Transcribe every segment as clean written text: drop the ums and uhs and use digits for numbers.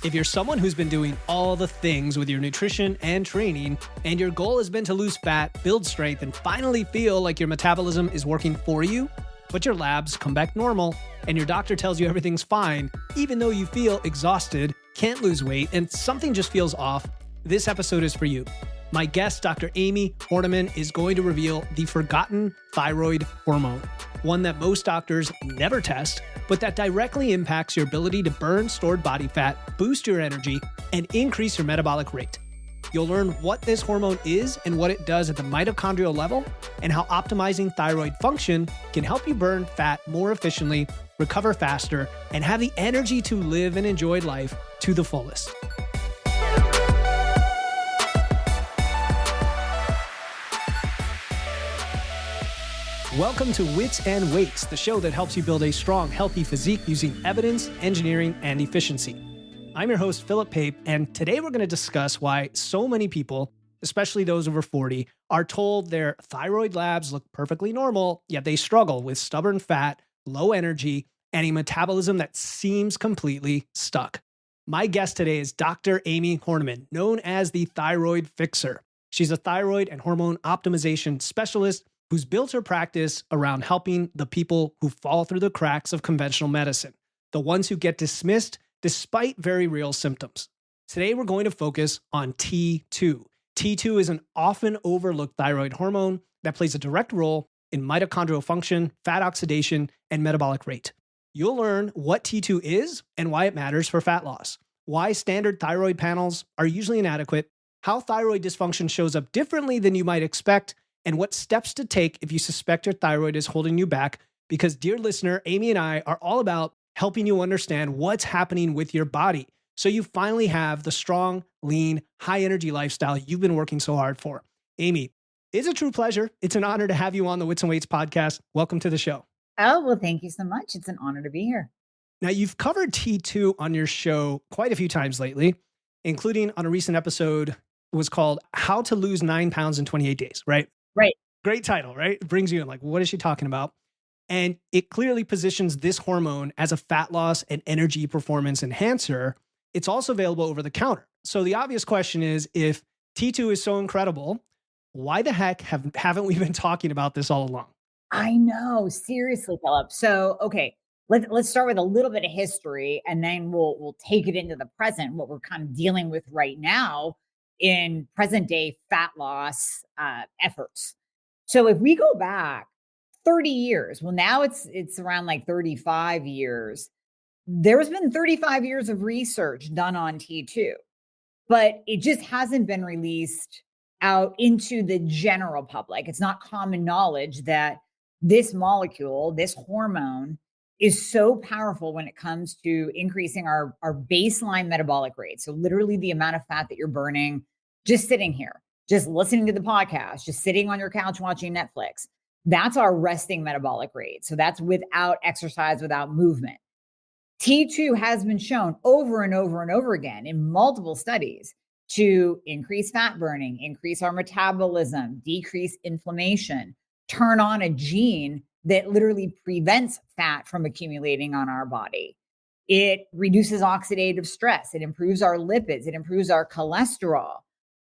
If you're someone who's been doing all the things with your nutrition and training, and your goal has been to lose fat, build strength, and finally feel like your metabolism is working for you, but your labs come back normal, and your doctor tells you everything's fine, even though you feel exhausted, can't lose weight, and something just feels off, this episode is for you. My guest, Dr. Amie Hornaman, is going to reveal the forgotten thyroid hormone, one that most doctors never test, but that directly impacts your ability to burn stored body fat, boost your energy, and increase your metabolic rate. You'll learn what this hormone is and what it does at the mitochondrial level, and how optimizing thyroid function can help you burn fat more efficiently, recover faster, and have the energy to live and enjoy life to the fullest. Welcome to Wits and Weights, the show that helps you build a strong, healthy physique using evidence, engineering, and efficiency. I'm your host, Philip Pape, and today we're going to discuss why so many people, especially those over 40, are told their thyroid labs look perfectly normal, yet they struggle with stubborn fat, low energy, and a metabolism that seems completely stuck. My guest today is Dr. Amie Hornaman, known as the Thyroid Fixer. She's a thyroid and hormone optimization specialist who's built her practice around helping the people who fall through the cracks of conventional medicine, the ones who get dismissed despite very real symptoms. Today, we're going to focus on T2. T2 is an often overlooked thyroid hormone that plays a direct role in mitochondrial function, fat oxidation, and metabolic rate. You'll learn what T2 is and why it matters for fat loss, why standard thyroid panels are usually inadequate, how thyroid dysfunction shows up differently than you might expect, and what steps to take if you suspect your thyroid is holding you back. Because, dear listener, Amie and I are all about helping you understand what's happening with your body so you finally have the strong, lean, high-energy lifestyle you've been working so hard for. Amie, it's a true pleasure. It's an honor to have you on the Wits and Weights podcast. Welcome to the show. Oh, well, thank you so much. It's an honor to be here. Now, you've covered T2 on your show quite a few times lately, including on a recent episode. It was called How to Lose 9 Pounds in 28 Days, right? Right. Great title, right? It brings you in like, what is she talking about? And it clearly positions this hormone as a fat loss and energy performance enhancer. It's also available over the counter. So the obvious question is, if T2 is so incredible, why the heck haven't we been talking about this all along? I know, seriously, Philip. So, okay, let's start with a little bit of history, and then we'll take it into the present, what we're kind of dealing with right now in present day fat loss efforts. So if we go back 30 years, well, now it's around like 35 years. There's been 35 years of research done on T2, but it just hasn't been released out into the general public. It's not common knowledge that this molecule, this hormone, is so powerful when it comes to increasing our baseline metabolic rate. So literally the amount of fat that you're burning just sitting here, just listening to the podcast, just sitting on your couch watching Netflix. That's our resting metabolic rate. So that's without exercise, without movement. T2 has been shown over and over and over again in multiple studies to increase fat burning, increase our metabolism, decrease inflammation, turn on a gene that literally prevents fat from accumulating on our body. It reduces oxidative stress. It improves our lipids. It improves our cholesterol.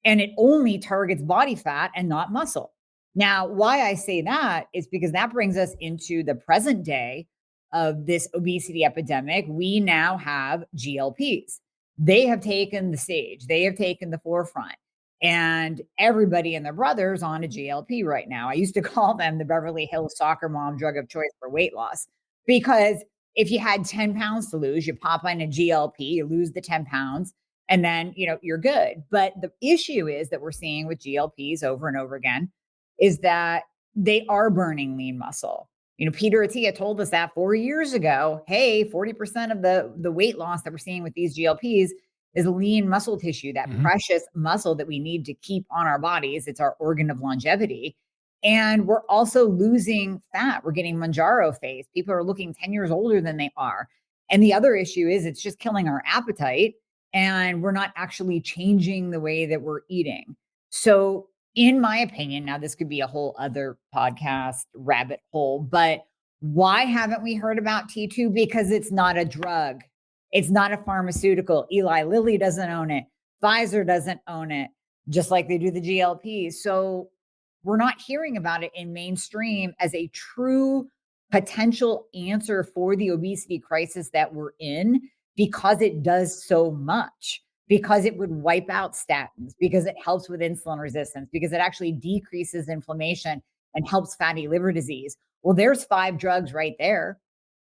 And it only targets body fat and not muscle. Now, why I say that is because that brings us into the present day of this obesity epidemic. We now have GLPs. They have taken the stage. They have taken the forefront. And everybody and their brothers on a GLP right now. I used to call them the Beverly Hills soccer mom drug of choice for weight loss, because if you had 10 pounds to lose, you pop on a GLP, you lose the 10 pounds, and then, you're good. But the issue is that we're seeing with GLPs over and over again is that they are burning lean muscle. Peter Attia told us that 4 years ago. Hey, 40% of the weight loss that we're seeing with these GLPs is lean muscle tissue, that precious muscle that we need to keep on our bodies. It's our organ of longevity. And we're also losing fat. We're getting Manjaro face. People are looking 10 years older than they are. And the other issue is it's just killing our appetite, and we're not actually changing the way that we're eating. So in my opinion, now this could be a whole other podcast rabbit hole, but why haven't we heard about T2? Because it's not a drug. It's not a pharmaceutical. Eli Lilly doesn't own it. Pfizer doesn't own it, just like they do the GLPs. So we're not hearing about it in mainstream as a true potential answer for the obesity crisis that we're in, because it does so much, because it would wipe out statins, because it helps with insulin resistance, because it actually decreases inflammation and helps fatty liver disease. Well, there's 5 drugs right there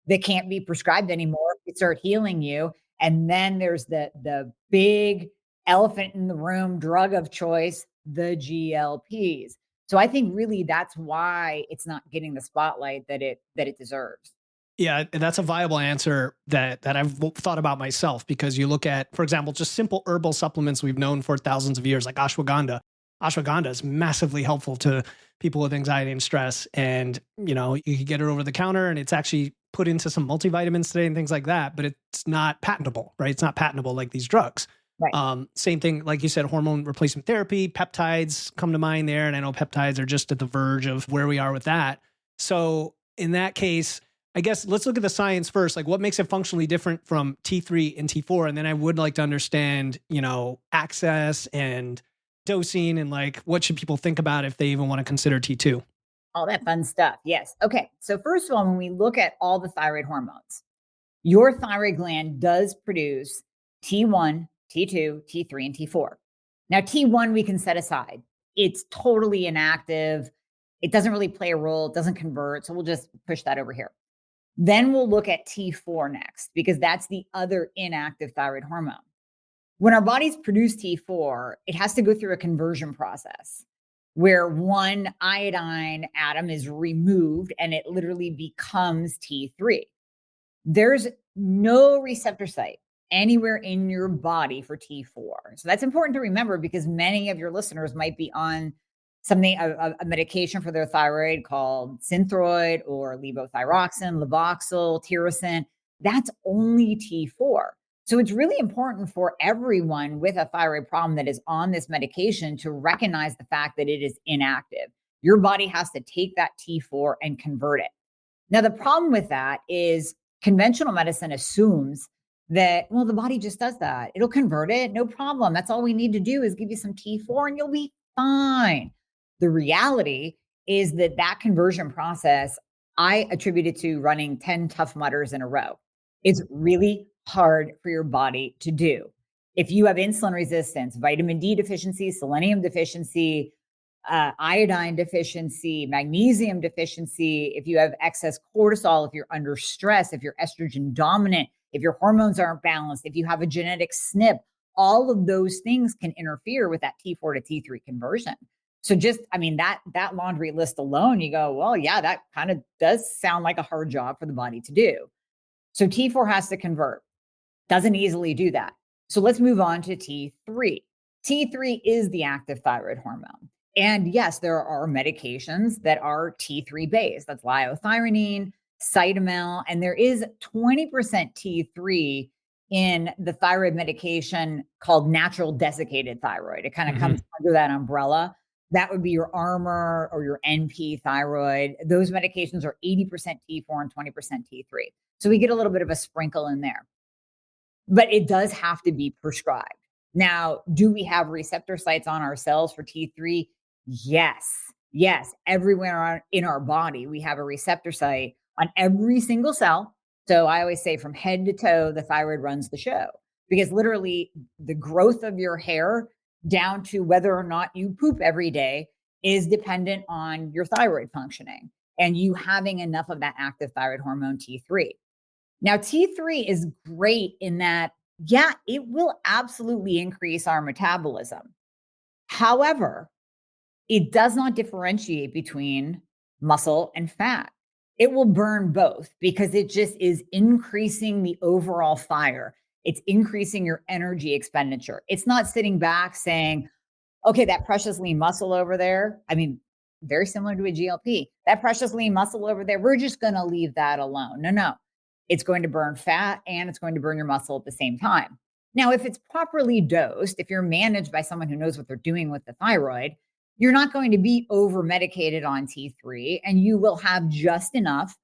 that can't be prescribed anymore. They start healing you. And then there's the big elephant in the room drug of choice, the GLPs. So I think really that's why it's not getting the spotlight that it deserves. Yeah, that's a viable answer that I've thought about myself, because you look at, for example, just simple herbal supplements we've known for thousands of years, like ashwagandha. Ashwagandha is massively helpful to people with anxiety and stress. And, you can get it over the counter, and it's actually put into some multivitamins today and things like that, but it's not patentable, right? It's not patentable like these drugs. Right. Same thing, like you said, hormone replacement therapy, peptides come to mind there. And I know peptides are just at the verge of where we are with that. So in that case, I guess let's look at the science first. Like, what makes it functionally different from T3 and T4? And then I would like to understand, access and dosing, and like, what should people think about if they even want to consider T2? All that fun stuff. Yes. Okay. So first of all, when we look at all the thyroid hormones, your thyroid gland does produce T1, T2, T3, and T4. Now, T1 we can set aside. It's totally inactive. It doesn't really play a role. It doesn't convert. So we'll just push that over here. Then we'll look at T4 next, because that's the other inactive thyroid hormone. When our bodies produce T4, it has to go through a conversion process where one iodine atom is removed and it literally becomes T3. There's no receptor site anywhere in your body for T4. So that's important to remember, because many of your listeners might be on something, a medication for their thyroid called Synthroid or levothyroxine, Levoxyl, Tirosine. That's only T4. So it's really important for everyone with a thyroid problem that is on this medication to recognize the fact that it is inactive. Your body has to take that T4 and convert it. Now, the problem with that is conventional medicine assumes that, well, the body just does that. It'll convert it, no problem. That's all we need to do is give you some T4 and you'll be fine. The reality is that conversion process, I attribute it to running 10 Tough Mudders in a row. It's really hard for your body to do. If you have insulin resistance, vitamin D deficiency, selenium deficiency, iodine deficiency, magnesium deficiency, if you have excess cortisol, if you're under stress, if you're estrogen dominant, if your hormones aren't balanced, if you have a genetic SNP, all of those things can interfere with that T4 to T3 conversion. So that laundry list alone, you go, well, yeah, that kind of does sound like a hard job for the body to do. So T4 has to convert. Doesn't easily do that. So let's move on to T3. T3 is the active thyroid hormone. And yes, there are medications that are T3 based. That's liothyronine, Cytomel, and there is 20% T3 in the thyroid medication called natural desiccated thyroid. It kind of comes under that umbrella. That would be your Armour or your NP thyroid. Those medications are 80% T4 and 20% T3. So we get a little bit of a sprinkle in there. But it does have to be prescribed. Now, do we have receptor sites on our cells for T3? Yes. Everywhere in our body, we have a receptor site on every single cell. So I always say from head to toe, the thyroid runs the show, because literally the growth of your hair down to whether or not you poop every day is dependent on your thyroid functioning and you having enough of that active thyroid hormone T3. Now, T3 is great in that, yeah, it will absolutely increase our metabolism. However, it does not differentiate between muscle and fat. It will burn both because it just is increasing the overall fire. It's increasing your energy expenditure. It's not sitting back saying, okay, that precious lean muscle over there, very similar to a GLP, that precious lean muscle over there, we're just going to leave that alone. No. It's going to burn fat and it's going to burn your muscle at the same time. Now, if it's properly dosed, if you're managed by someone who knows what they're doing with the thyroid, you're not going to be over medicated on T3 and you will have just enough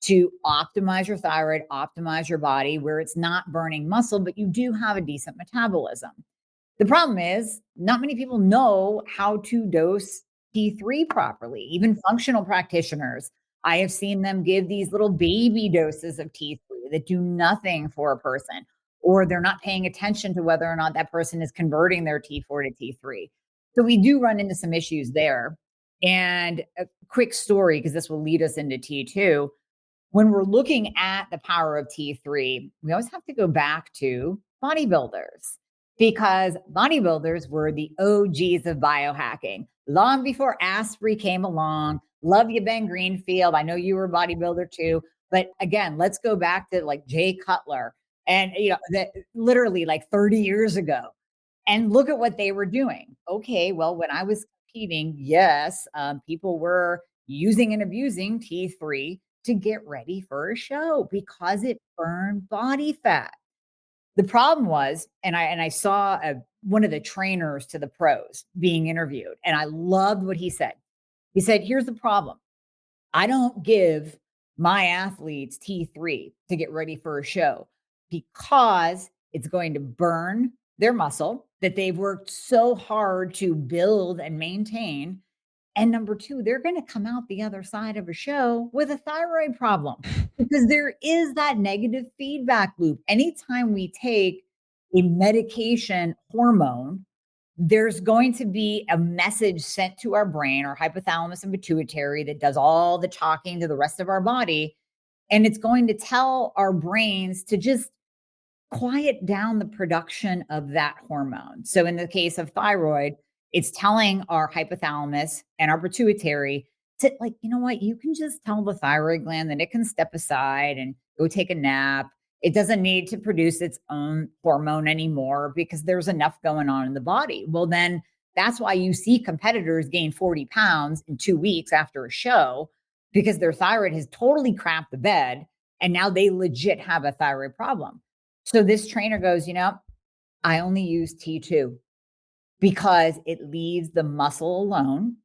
to optimize your thyroid, optimize your body where it's not burning muscle, but you do have a decent metabolism. The problem is not many people know how to dose T3 properly, even functional practitioners. I have seen them give these little baby doses of T3 that do nothing for a person, or they're not paying attention to whether or not that person is converting their T4 to T3. So we do run into some issues there. And a quick story, because this will lead us into T2. When we're looking at the power of T3, we always have to go back to bodybuilders, because bodybuilders were the OGs of biohacking long before Asprey came along. Love you, Ben Greenfield. I know you were a bodybuilder too. But again, let's go back to like Jay Cutler and, that literally like 30 years ago, and look at what they were doing. Okay, well, when I was competing, yes, people were using and abusing T3 to get ready for a show because it burned body fat. The problem was, and I saw one of the trainers to the pros being interviewed, and I loved what he said. He said, here's the problem. I don't give my athletes T3 to get ready for a show because it's going to burn their muscle that they've worked so hard to build and maintain. And number two, they're going to come out the other side of a show with a thyroid problem, because there is that negative feedback loop. Anytime we take a medication hormone, there's going to be a message sent to our brain, our hypothalamus and pituitary, that does all the talking to the rest of our body. And it's going to tell our brains to just quiet down the production of that hormone. So in the case of thyroid, it's telling our hypothalamus and our pituitary to, like, you know what, you can just tell the thyroid gland that it can step aside and go take a nap. It doesn't need to produce its own hormone anymore because there's enough going on in the body. Well, then that's why you see competitors gain 40 pounds in 2 weeks after a show, because their thyroid has totally crapped the bed and now they legit have a thyroid problem. So this trainer goes, I only use T2 because it leaves the muscle alone.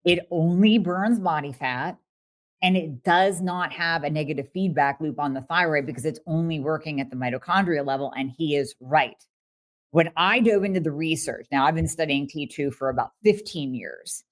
It only burns body fat, and it does not have a negative feedback loop on the thyroid because it's only working at the mitochondria level. And he is right. When I dove into the research, now I've been studying T2 for about 15 years,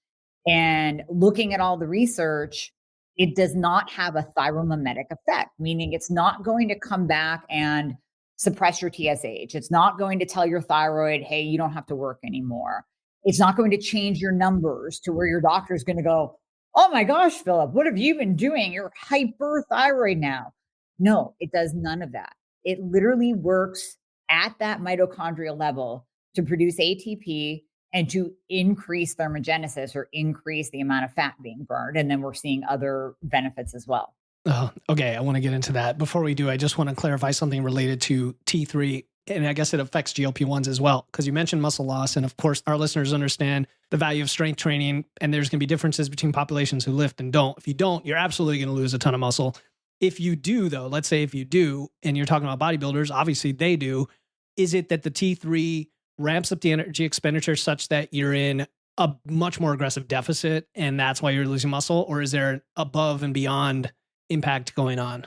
and looking at all the research, it does not have a thyromimetic effect, meaning it's not going to come back and suppress your TSH. It's not going to tell your thyroid, hey, you don't have to work anymore. It's not going to change your numbers to where your doctor is going to go, oh my gosh, Philip, what have you been doing? You're hyperthyroid now. No, it does none of that. It literally works at that mitochondrial level to produce ATP and to increase thermogenesis, or increase the amount of fat being burned. And then we're seeing other benefits as well. Oh, okay. I want to get into that. Before we do, I just want to clarify something related to T3. And I guess it affects GLP-1s as well, because you mentioned muscle loss. And of course, our listeners understand the value of strength training. And there's going to be differences between populations who lift and don't. If you don't, you're absolutely going to lose a ton of muscle. If you do, though, let's say if you do, and you're talking about bodybuilders, obviously they do. Is it that the T3 ramps up the energy expenditure such that you're in a much more aggressive deficit and that's why you're losing muscle? Or is there an above and beyond impact going on?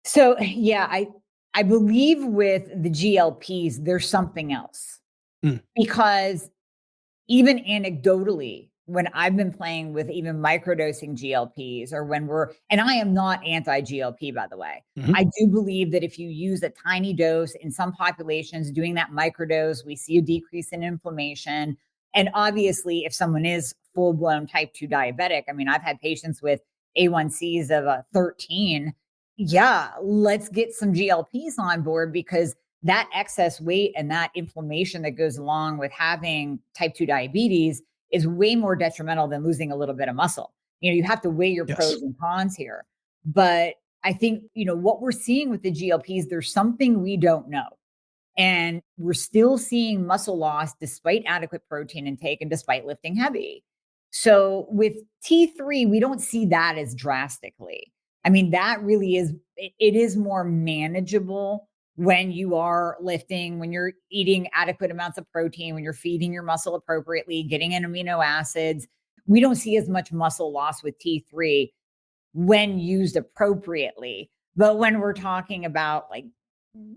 So yeah, I believe with the GLPs, there's something else. Because even anecdotally, when I've been playing with even microdosing GLPs, or and I am not anti-GLP, by the way. I do believe that if you use a tiny dose in some populations, doing that microdose, we see a decrease in inflammation. And obviously, if someone is full-blown type 2 diabetic, I mean, I've had patients with A1Cs of 13. Yeah, let's get some GLPs on board, because that excess weight and that inflammation that goes along with having type 2 diabetes is way more detrimental than losing a little bit of muscle. You have to weigh your pros and cons here. But I think, what we're seeing with the GLPs, there's something we don't know. And we're still seeing muscle loss despite adequate protein intake and despite lifting heavy. So with T3, we don't see that as drastically. I mean, that really is, it is more manageable when you are lifting, when you're eating adequate amounts of protein, when you're feeding your muscle appropriately, getting in amino acids. We don't see as much muscle loss with T3. when used appropriately. But when we're talking about like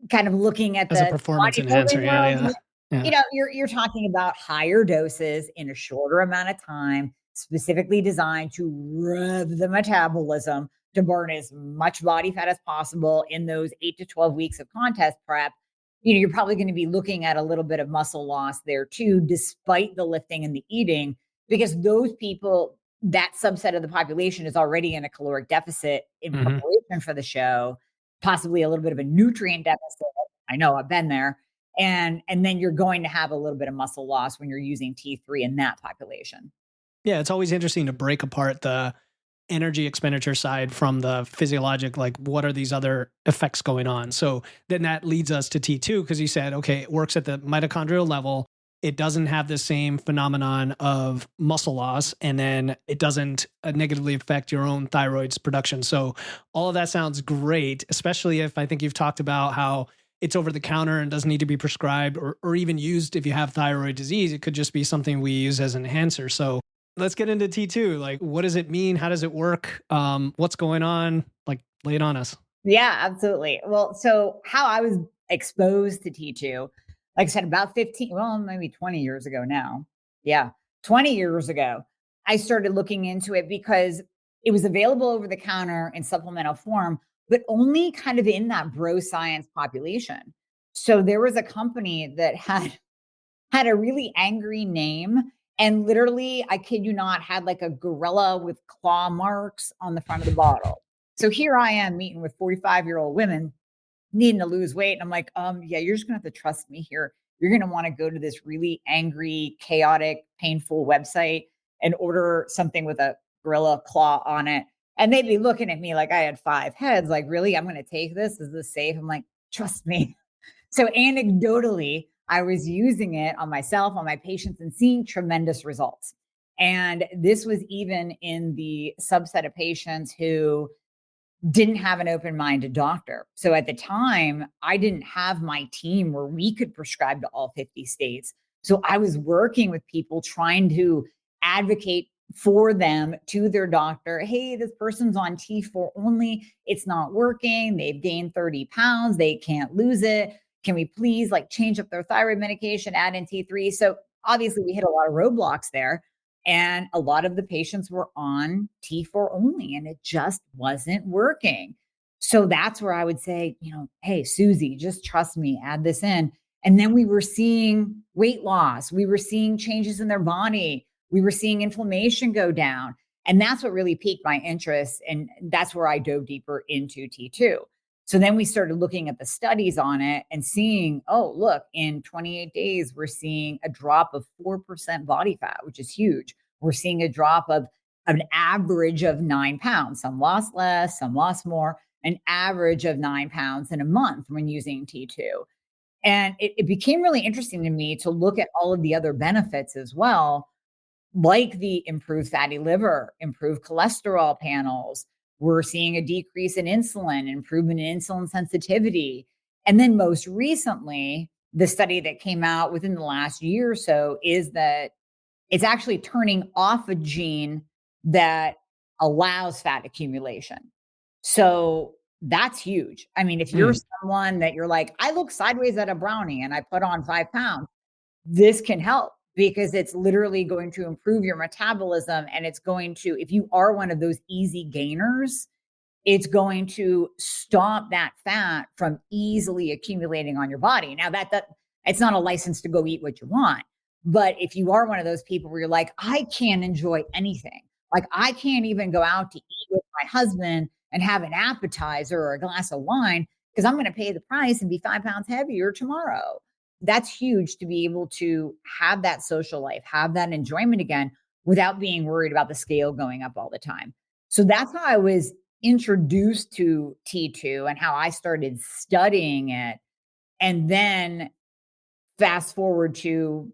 kind of looking at As a the performance enhancer. bodybuilding Yeah. world, Yeah. Yeah. you know, you're talking about higher doses in a shorter amount of time, specifically designed to rev the metabolism to burn as much body fat as possible in those 8 to 12 weeks of contest prep. You know, you're probably going to be looking at a little bit of muscle loss there too, despite the lifting and the eating, because those people, that subset of the population is already in a caloric deficit in Mm-hmm. preparation for the show, possibly a little bit of a nutrient deficit. I know, I've been there. And then you're going to have a little bit of muscle loss when you're using T3 in that population. Yeah, it's always interesting to break apart the energy expenditure side from the physiologic, like what are these other effects going on? So then that leads us to T2, because you said, okay, it works at the mitochondrial level. It doesn't have the same phenomenon of muscle loss, and then it doesn't negatively affect your own thyroid's production. So all of that sounds great, especially if I think you've talked about how it's over the counter and doesn't need to be prescribed or even used if you have thyroid disease. It could just be something we use as an enhancer. So let's get into T2. Like, what does it mean? How does it work? What's going on? Like, lay it on us. Yeah, absolutely. Well, so how I was exposed to T2, like I said, about 15, well, maybe 20 years ago now. Yeah, 20 years ago, I started looking into it because it was available over the counter in supplemental form, but only kind of in that bro science population. So there was a company that had a really angry name. And literally, I kid you not, had like a gorilla with claw marks on the front of the bottle. So here I am meeting with 45-year-old women needing to lose weight. And I'm like, yeah, you're just gonna have to trust me here. You're gonna want to go to this really angry, chaotic, painful website and order something with a gorilla claw on it. And they'd be looking at me like I had 5 heads, like, really? I'm gonna take this? Is this safe? I'm like, trust me. So anecdotally, I was using it on myself, on my patients, and seeing tremendous results. And this was even in the subset of patients who didn't have an open-minded doctor. So at the time, I didn't have my team where we could prescribe to all 50 states. So I was working with people trying to advocate for them to their doctor. Hey, this person's on T4 only. It's not working. They've gained 30 pounds. They can't lose it. Can we please like change up their thyroid medication, add in T3? So obviously we hit a lot of roadblocks there. And a lot of the patients were on T4 only, and it just wasn't working. So that's where I would say, you know, hey, Susie, just trust me, add this in. And then we were seeing weight loss. We were seeing changes in their body. We were seeing inflammation go down. And that's what really piqued my interest. And that's where I dove deeper into T2. So then we started looking at the studies on it and seeing, oh, look, in 28 days, we're seeing a drop of 4% body fat, which is huge. We're seeing a drop of an average of 9 pounds. Some lost less, some lost more, an average of 9 pounds in a month when using T2. And it became really interesting to me to look at all of the other benefits as well, like the improved fatty liver, improved cholesterol panels. We're seeing a decrease in insulin, improvement in insulin sensitivity. And then most recently, the study that came out within the last year or so is that it's actually turning off a gene that allows fat accumulation. So that's huge. I mean, if you're someone that you're like, I look sideways at a brownie and I put on 5 pounds, this can help because it's literally going to improve your metabolism. And it's going to, if you are one of those easy gainers, it's going to stop that fat from easily accumulating on your body. Now that it's not a license to go eat what you want, but if you are one of those people where you're like, I can't enjoy anything, like I can't even go out to eat with my husband and have an appetizer or a glass of wine because I'm going to pay the price and be 5 pounds heavier tomorrow. That's huge to be able to have that social life, have that enjoyment again without being worried about the scale going up all the time. So that's how I was introduced to T2 and how I started studying it. And then fast forward to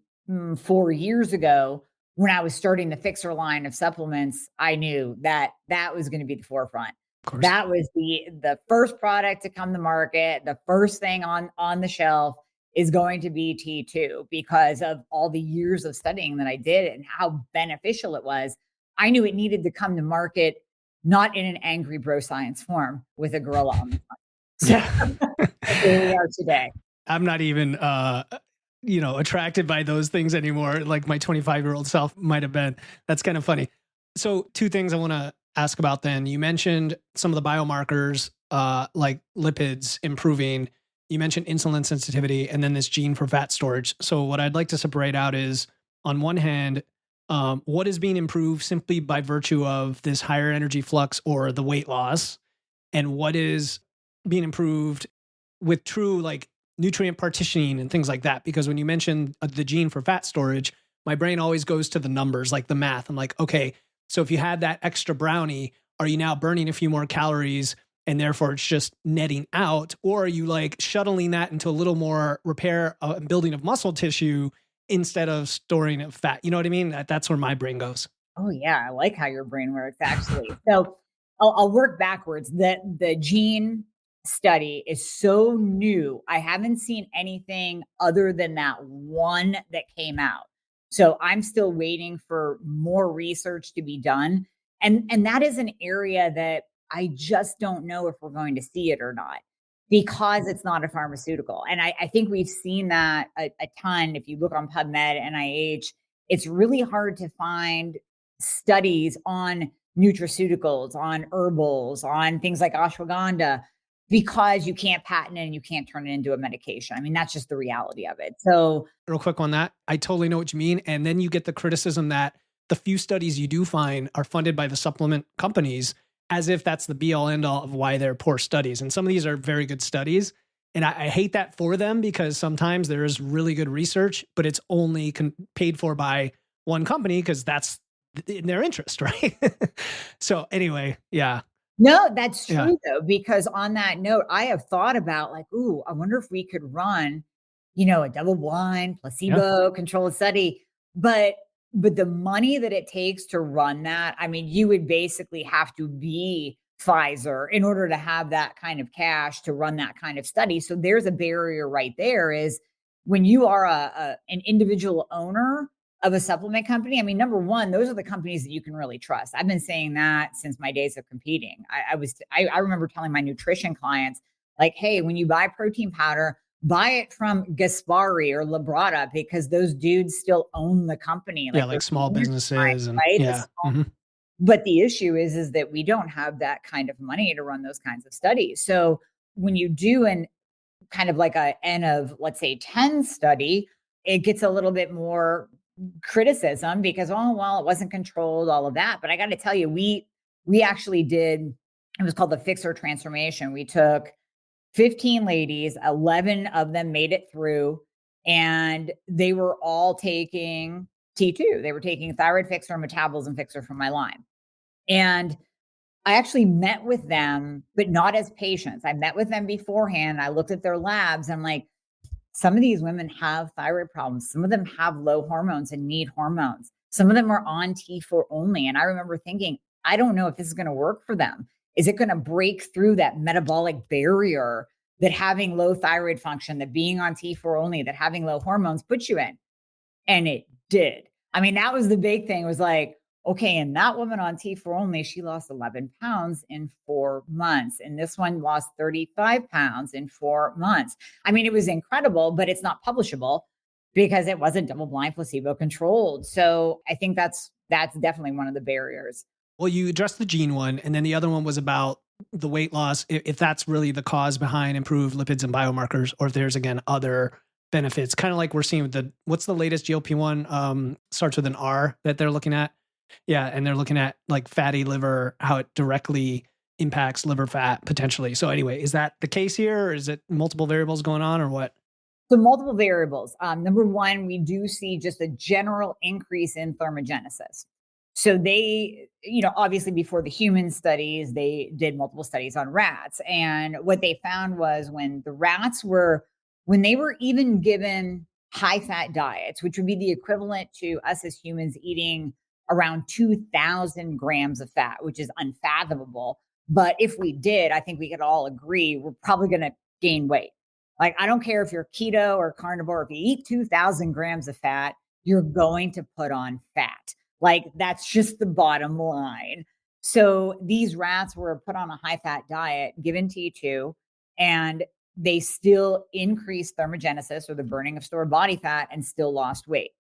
4 years ago, when I was starting the Fixer line of supplements, I knew that that was going to be the forefront. That was the first product to come to market. The first thing on the shelf is going to be T2 because of all the years of studying that I did and how beneficial it was. I knew it needed to come to market not in an angry bro science form with a gorilla on the front. Yeah. So here we are today. I'm not even, attracted by those things anymore. Like my 25-year-old self might have been. That's kind of funny. So two things I want to ask about then. You mentioned some of the biomarkers, like lipids improving. You mentioned insulin sensitivity and then this gene for fat storage. So what I'd like to separate out is, on one hand, what is being improved simply by virtue of this higher energy flux or the weight loss, and what is being improved with true like nutrient partitioning and things like that. Because when you mention the gene for fat storage, my brain always goes to the numbers, like the math. I'm like, okay, so if you had that extra brownie, are you now burning a few more calories and therefore it's just netting out? Or are you like shuttling that into a little more repair and building of muscle tissue instead of storing of fat? You know what I mean? That's where my brain goes. Oh yeah, I like how your brain works actually. So I'll work backwards. The gene study is so new. I haven't seen anything other than that one that came out. So I'm still waiting for more research to be done. And that is an area that I just don't know if we're going to see it or not because it's not a pharmaceutical. And I think we've seen that a ton. If you look on PubMed, NIH, it's really hard to find studies on nutraceuticals, on herbals, on things like ashwagandha, because you can't patent it and you can't turn it into a medication. I mean, that's just the reality of it. So, Real quick on that, I totally know what you mean. And then you get the criticism that the few studies you do find are funded by the supplement companies, as if that's the be all end all of why they're poor studies. And some of these are very good studies. And I hate that for them, because sometimes there is really good research, but it's only paid for by one company because that's in their interest, right? So anyway, yeah. no, that's Yeah. true though, because on that note, I have thought about like, ooh, I wonder if we could run, a double blind, Yeah. placebo controlled study. But the money that it takes to run that, I mean, you would basically have to be Pfizer in order to have that kind of cash to run that kind of study. So there's a barrier right there, is when you are an individual owner of a supplement company. I mean, number one, those are the companies that you can really trust. I've been saying that since my days of competing. I remember telling my nutrition clients, like, hey, when you buy protein powder, buy it from Gaspari or Labrada, because those dudes still own the company. Yeah. Like Like they're small right? businesses and The yeah. small, but the issue is that we don't have that kind of money to run those kinds of studies. So when you do an kind of like a N of, let's say, 10 study, it gets a little bit more criticism because, oh, well, it wasn't controlled, all of that. But I got to tell you, we actually did, it was called the Fixer transformation. We took 15 ladies, 11 of them made it through, and they were all taking T2. They were taking Thyroid Fixer, Metabolism Fixer from my line. And I actually met with them, but not as patients. I met with them beforehand. I looked at their labs. I'm like, some of these women have thyroid problems. Some of them have low hormones and need hormones. Some of them are on T4 only. And I remember thinking, I don't know if this is going to work for them. Is it going to break through that metabolic barrier that having low thyroid function, that being on T4 only, that having low hormones puts you in? And it did. I mean, that was the big thing. It was like, okay, and that woman on T4 only, she lost 11 pounds in 4 months. And this one lost 35 pounds in 4 months. I mean, it was incredible, but it's not publishable because it wasn't double blind placebo controlled. So I think that's definitely one of the barriers. Well, you addressed the gene one, and then the other one was about the weight loss, if that's really the cause behind improved lipids and biomarkers, or if there's, again, other benefits, kind of like we're seeing with what's the latest GLP-1, starts with an R that they're looking at. Yeah. And they're looking at like fatty liver, how it directly impacts liver fat potentially. So anyway, is that the case here, or is it multiple variables going on, or what? So multiple variables. Number one, we do see just a general increase in thermogenesis. So they, obviously before the human studies, they did multiple studies on rats. And what they found was when they were even given high fat diets, which would be the equivalent to us as humans eating around 2,000 grams of fat, which is unfathomable. But if we did, I think we could all agree we're probably going to gain weight. Like, I don't care if you're keto or carnivore, if you eat 2,000 grams of fat, you're going to put on fat. Like, that's just the bottom line. So these rats were put on a high fat diet, given T2, and they still increased thermogenesis, or the burning of stored body fat, and still lost weight.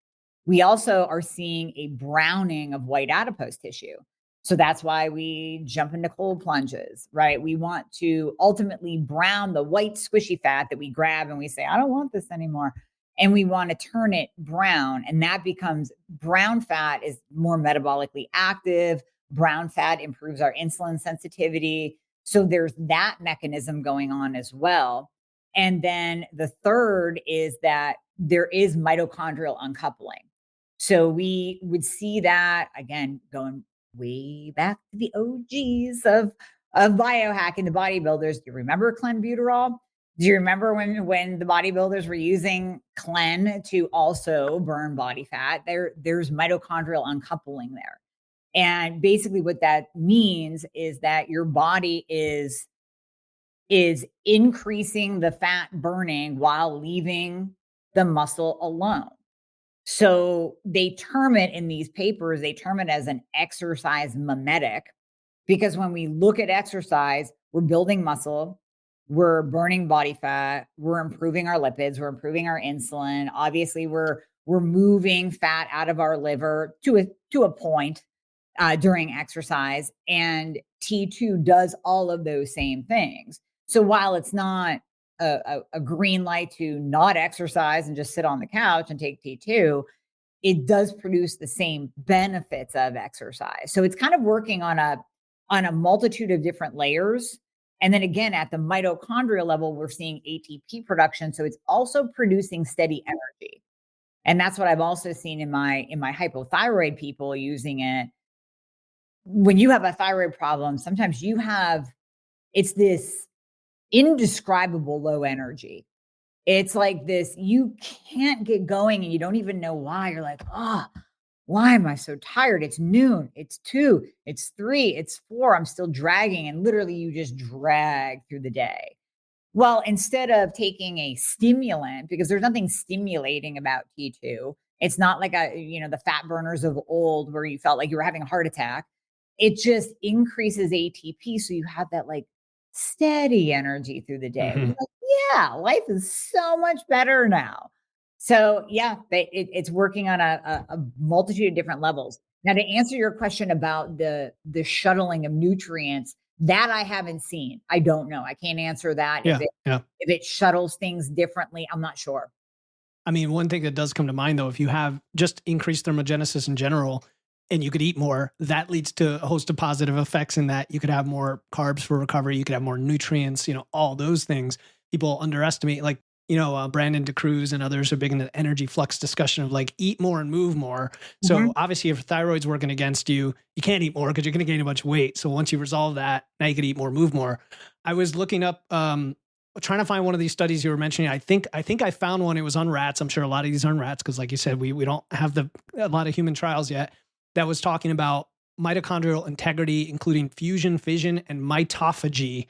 We also are seeing a browning of white adipose tissue. So that's why we jump into cold plunges, right? We want to ultimately brown the white squishy fat that we grab and we say, I don't want this anymore. And we want to turn it brown. And that becomes brown fat is more metabolically active. Brown fat improves our insulin sensitivity. So there's that mechanism going on as well. And then the third is that there is mitochondrial uncoupling. So we would see that, again, going way back to the OGs of biohacking, the bodybuilders. Do you remember clenbuterol? Do you remember when the bodybuilders were using clen to also burn body fat? There's mitochondrial uncoupling there. And basically what that means is that your body is increasing the fat burning while leaving the muscle alone. So they term it in these papers, they term it as an exercise mimetic, because when we look at exercise, we're building muscle, we're burning body fat, we're improving our lipids, we're improving our insulin. Obviously, we're moving fat out of our liver to a point during exercise, and T2 does all of those same things. So while it's not a green light to not exercise and just sit on the couch and take T2, it does produce the same benefits of exercise. So it's kind of working on a multitude of different layers. And then again, at the mitochondrial level, we're seeing ATP production. So it's also producing steady energy. And that's what I've also seen in my hypothyroid people using it. When you have a thyroid problem, sometimes it's this indescribable low energy. It's like this, you can't get going and you don't even know why. You're like, why am I so tired? It's noon, it's 2, it's 3, it's 4. I'm still dragging. And literally you just drag through the day. Well, instead of taking a stimulant, because there's nothing stimulating about T2, it's not like the fat burners of old where you felt like you were having a heart attack. It just increases ATP. So you have that like steady energy through the day. Mm-hmm. Like, yeah, life is so much better now. So yeah, it's working on a multitude of different levels. Now, to answer your question about the shuttling of nutrients, that I haven't seen. I don't know. I can't answer that. Yeah, If it shuttles things differently, I'm not sure. I mean, one thing that does come to mind though, if you have just increased thermogenesis in general and you could eat more, that leads to a host of positive effects in that you could have more carbs for recovery, you could have more nutrients, all those things. People underestimate, like, Brandon DeCruz and others are big in the energy flux discussion of like eat more and move more. So obviously if thyroid's working against you, you can't eat more because you're going to gain a bunch of weight. So once you resolve that, now you can eat more, move more. I was looking up, trying to find one of these studies you were mentioning. I think I found one. It was on rats. I'm sure a lot of these are on rats because, like you said, we don't have a lot of human trials yet. That was talking about mitochondrial integrity, including fusion, fission, and mitophagy.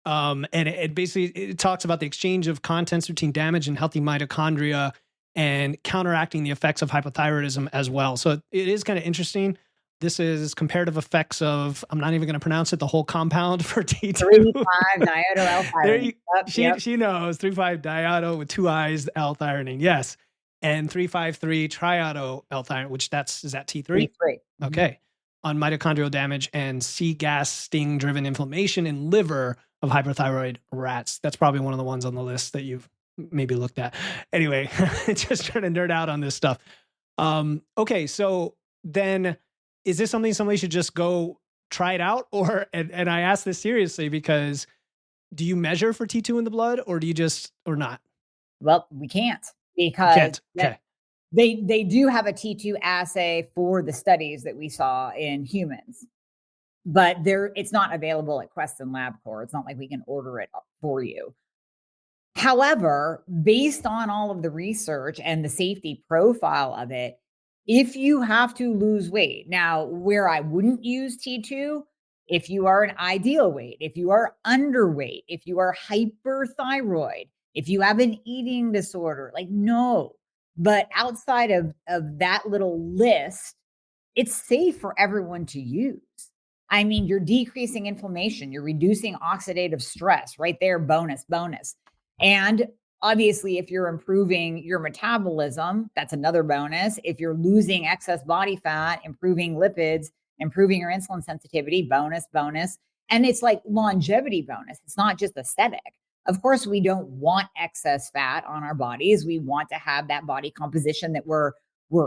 And it basically talks about the exchange of contents between damaged and healthy mitochondria and counteracting the effects of hypothyroidism as well. So it is kind of interesting. This is comparative effects of, I'm not even going to pronounce it, the whole compound for T2. 3,5-diodo-L-thyrine. She knows 3,5-diodo with 2 I's L-thyrine. Yes. And 3,5-3-triiodo-L-thyrine, which is that T3? T3. Okay. On mitochondrial damage and C-gas sting driven inflammation in liver of hyperthyroid rats. That's probably one of the ones on the list that you've maybe looked at. Anyway, just trying to nerd out on this stuff. Okay. So then is this something somebody should just go try it out? Or, and I ask this seriously because do you measure for T2 in the blood or do you or not? Well, we can't because okay. They do have a T2 assay for the studies that we saw in humans, but it's not available at Quest and LabCorp. It's not like we can order it for you. However, based on all of the research and the safety profile of it, if you have to lose weight, now where I wouldn't use T2, if you are an ideal weight, if you are underweight, if you are hyperthyroid, if you have an eating disorder, like no. But outside of that little list, it's safe for everyone to use. I mean, you're decreasing inflammation, you're reducing oxidative stress right there. Bonus, bonus. And obviously, if you're improving your metabolism, that's another bonus. If you're losing excess body fat, improving lipids, improving your insulin sensitivity, bonus, bonus. And it's like longevity bonus. It's not just aesthetic. Of course, we don't want excess fat on our bodies. We want to have that body composition that we're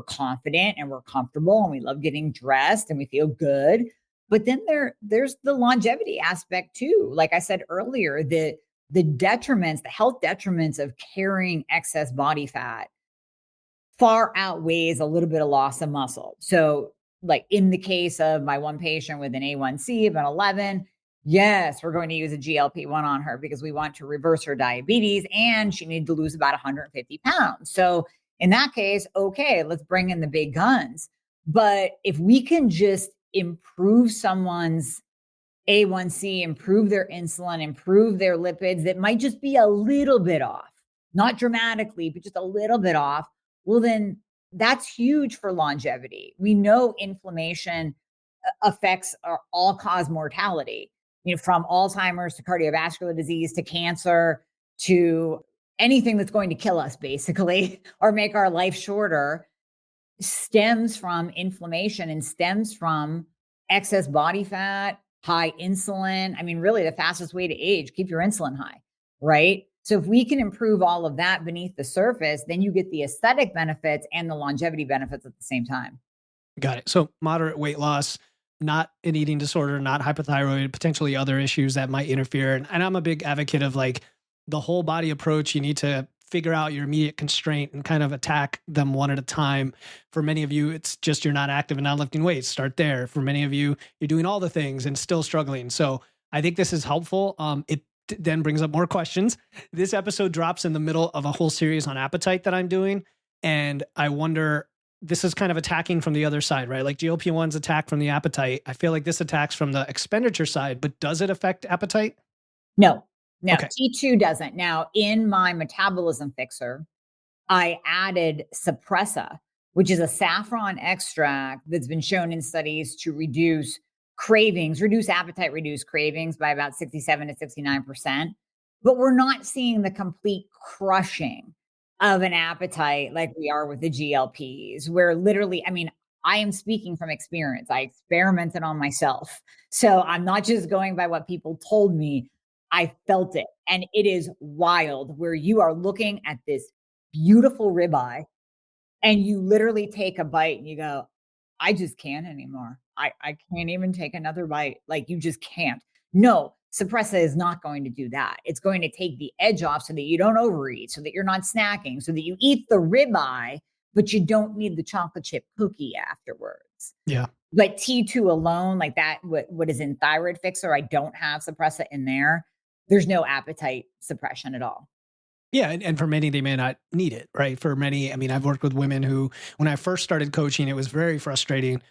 confident and we're comfortable and we love getting dressed and we feel good. But then there's the longevity aspect too. Like I said earlier, the detriments, the health detriments of carrying excess body fat far outweighs a little bit of loss of muscle. So like in the case of my one patient with an A1C of an 11, yes, we're going to use a GLP-1 on her because we want to reverse her diabetes and she needed to lose about 150 pounds. So in that case, okay, let's bring in the big guns. But if we can just improve someone's A1C, improve their insulin, improve their lipids, that might just be a little bit off, not dramatically, but just a little bit off, well, then that's huge for longevity. We know inflammation affects all-cause mortality, from Alzheimer's to cardiovascular disease to cancer to anything that's going to kill us, basically, or make our life shorter, stems from inflammation and stems from excess body fat, high insulin. I mean, really the fastest way to age, keep your insulin high, right? So if we can improve all of that beneath the surface, then you get the aesthetic benefits and the longevity benefits at the same time. Got it. So moderate weight loss, not an eating disorder, not hypothyroid, potentially other issues that might interfere. And I'm a big advocate of like the whole body approach. You need to figure out your immediate constraint and kind of attack them one at a time. For many of you, it's just you're not active and not lifting weights. Start there. For many of you, you're doing all the things and still struggling. So I think this is helpful. It then brings up more questions. This episode drops in the middle of a whole series on appetite that I'm doing. And I wonder, this is kind of attacking from the other side, right? Like GLP-1's attack from the appetite. I feel like this attacks from the expenditure side, but does it affect appetite? No, Okay. T2 doesn't. Now, in my Metabolism Fixer, I added Suppressa, which is a saffron extract that's been shown in studies to reduce cravings, reduce appetite, reduce cravings by about 67 to 69%. But we're not seeing the complete crushing of an appetite like we are with the GLPs, where literally, I mean, I am speaking from experience. I experimented on myself. So I'm not just going by what people told me. I felt it. And it is wild where you are looking at this beautiful ribeye and you literally take a bite and you go, I just can't anymore. I can't even take another bite. Like you just can't. No, Suppressa is not going to do that. It's going to take the edge off so that you don't overeat, so that you're not snacking, so that you eat the ribeye, but you don't need the chocolate chip cookie afterwards. Yeah. But T2 alone, like that, what is in Thyroid Fixer, I don't have Suppressa in there. There's no appetite suppression at all. Yeah. And for many, they may not need it, right? For many, I mean, I've worked with women who, when I first started coaching, it was very frustrating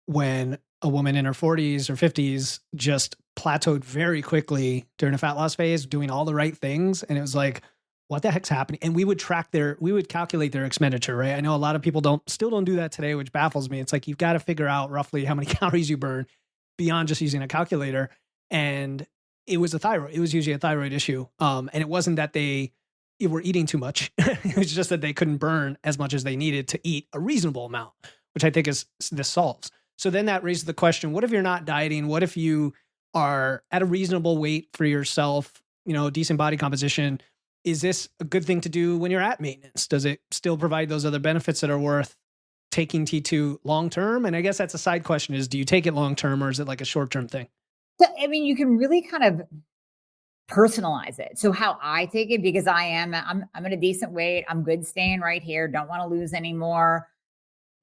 when a woman in her 40s or 50s just plateaued very quickly during a fat loss phase, doing all the right things. And it was like, what the heck's happening? And we would calculate their expenditure, right? I know a lot of people still don't do that today, which baffles me. It's like, you've got to figure out roughly how many calories you burn beyond just using a calculator. And it was usually a thyroid issue. And it wasn't that they were eating too much. It was just that they couldn't burn as much as they needed to eat a reasonable amount, which I think this solves. So then that raises the question, what if you're not dieting? What if you are at a reasonable weight for yourself, decent body composition? Is this a good thing to do when you're at maintenance? Does it still provide those other benefits that are worth taking T2 long-term? And I guess that's a side question is, do you take it long-term or is it like a short-term thing? So, I mean, you can really kind of personalize it. So how I take it, because I'm at a decent weight. I'm good staying right here. Don't want to lose anymore.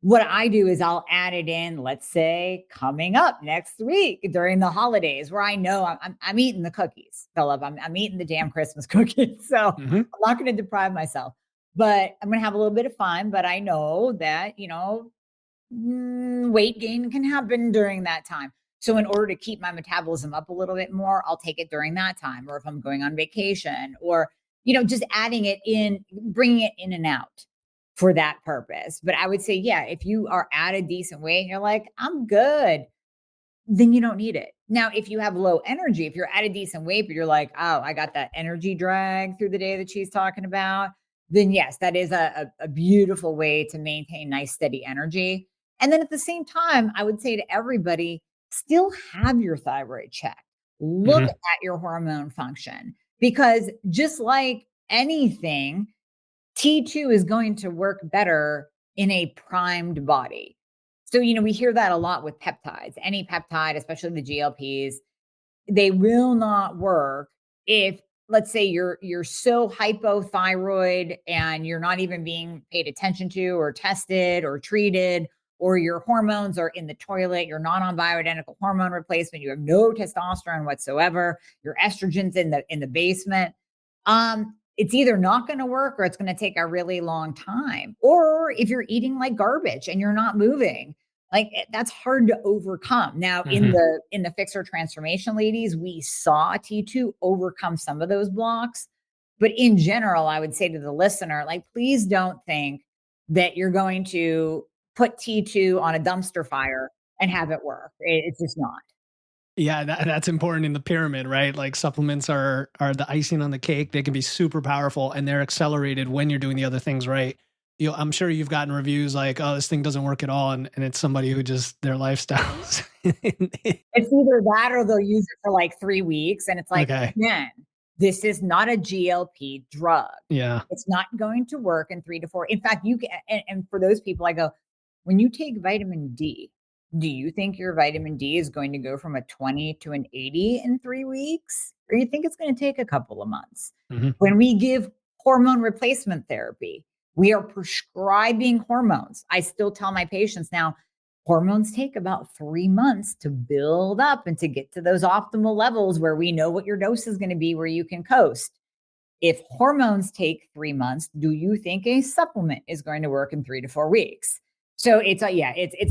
What I do is I'll add it in, let's say coming up next week during the holidays where I know I'm eating the cookies, Philip. I'm eating the damn Christmas cookies. So I'm not going to deprive myself, but I'm going to have a little bit of fun. But I know that, weight gain can happen during that time. So in order to keep my metabolism up a little bit more, I'll take it during that time. Or if I'm going on vacation or, just adding it in, bringing it in and out for that purpose. But I would say, yeah, if you are at a decent weight and you're like, I'm good, then you don't need it. Now, if you have low energy, if you're at a decent weight, but you're like, oh, I got that energy drag through the day that she's talking about, then yes, that is a beautiful way to maintain nice, steady energy. And then at the same time, I would say to everybody, still have your thyroid checked. Look Mhm. at your hormone function, because just like anything, T2 is going to work better in a primed body. So, we hear that a lot with peptides. Any peptide, especially the GLPs, they will not work if, let's say, you're so hypothyroid and you're not even being paid attention to or tested or treated, or your hormones are in the toilet, you're not on bioidentical hormone replacement, you have no testosterone whatsoever, your estrogen's in the basement. It's either not going to work or it's going to take a really long time. Or if you're eating like garbage and you're not moving, like that's hard to overcome. Now, in Mhm. the Fixer transformation, ladies, we saw T2 overcome some of those blocks. But in general, I would say to the listener, like, please don't think that you're going to put T2 on a dumpster fire and have it work. It's just not. Yeah, that's important in the pyramid, right? Like supplements are the icing on the cake. They can be super powerful and they're accelerated when you're doing the other things right. I'm sure you've gotten reviews like, "Oh, this thing doesn't work at all," and it's somebody who just their lifestyles. It's either that or they'll use it for like 3 weeks, and it's like, Okay. again, this is not a GLP drug. Yeah. It's not going to work in 3 to 4. In fact, you can, and for those people, I go, when you take vitamin D, do you think your vitamin D is going to go from a 20 to an 80 in 3 weeks? Or you think it's gonna take a couple of months? Mhm. When we give hormone replacement therapy, we are prescribing hormones. I still tell my patients now, hormones take about 3 months to build up and to get to those optimal levels where we know what your dose is going to be, where you can coast. If hormones take 3 months, do you think a supplement is going to work in 3 to 4 weeks? So it's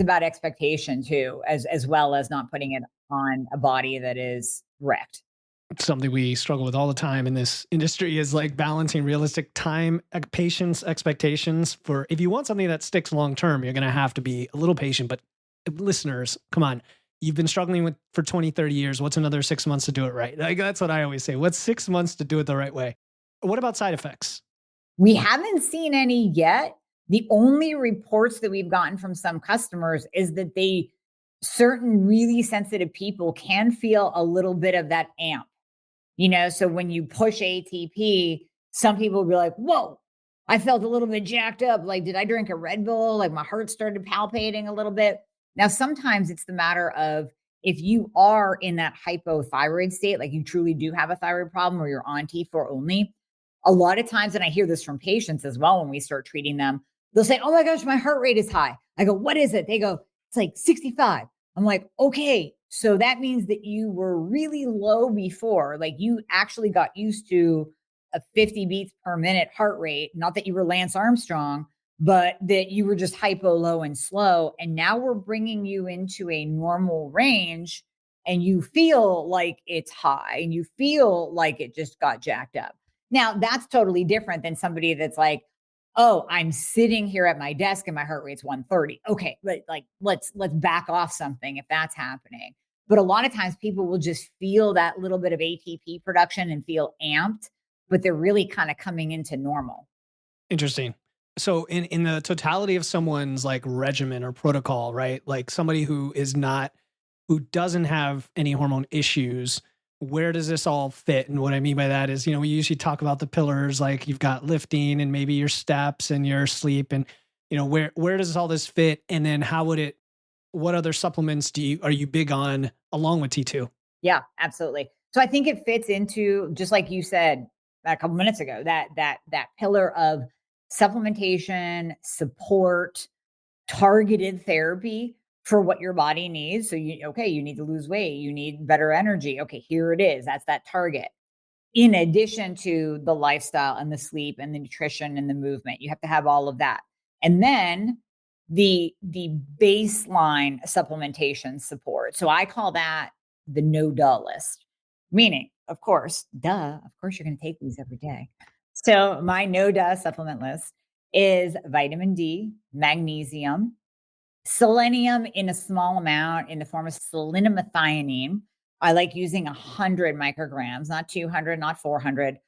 about expectation too, as well as not putting it on a body that is wrecked. Something we struggle with all the time in this industry is like balancing realistic time, patience, expectations. For if you want something that sticks long term, you're going to have to be a little patient. But listeners, come on. You've been struggling with for 20, 30 years. What's another 6 months to do it right? Like, that's what I always say. What's 6 months to do it the right way? What about side effects? We haven't seen any yet. The only reports that we've gotten from some customers is that certain really sensitive people can feel a little bit of that amp. So when you push ATP, some people will be like, whoa, I felt a little bit jacked up. Like, did I drink a Red Bull? Like, my heart started palpating a little bit. Now, sometimes it's the matter of, if you are in that hypothyroid state, like you truly do have a thyroid problem or you're on T4 only, a lot of times, and I hear this from patients as well when we start treating them, they'll say, oh my gosh, my heart rate is high. I go, what is it? They go, it's like 65. I'm like, okay, so that means that you were really low before. Like, you actually got used to a 50 beats per minute heart rate. Not that you were Lance Armstrong, but that you were just hypo, low, and slow. And now we're bringing you into a normal range and you feel like it's high and you feel like it just got jacked up. Now, that's totally different than somebody that's like, oh, I'm sitting here at my desk and my heart rate's 130. Okay, let's back off something if that's happening. But a lot of times people will just feel that little bit of ATP production and feel amped, but they're really kind of coming into normal. Interesting. So in the totality of someone's like regimen or protocol, right? Like somebody who doesn't have any hormone issues, where does this all fit? And what I mean by that is, we usually talk about the pillars, like you've got lifting and maybe your steps and your sleep and where does all this fit? And then what other supplements are you big on along with T2? Yeah, absolutely. So I think it fits into, just like you said a couple minutes ago, that pillar of supplementation, support, targeted therapy for what your body needs. So you need to lose weight, you need better energy. Okay, here it is. That's that target. In addition to the lifestyle and the sleep and the nutrition and the movement, you have to have all of that. And then the baseline supplementation support. So I call that the no duh list, meaning, of course, you're going to take these every day. So my no duh supplement list is vitamin D, magnesium, Selenium in a small amount in the form of selenomethionine. I like using 100 micrograms, not 200, not 400.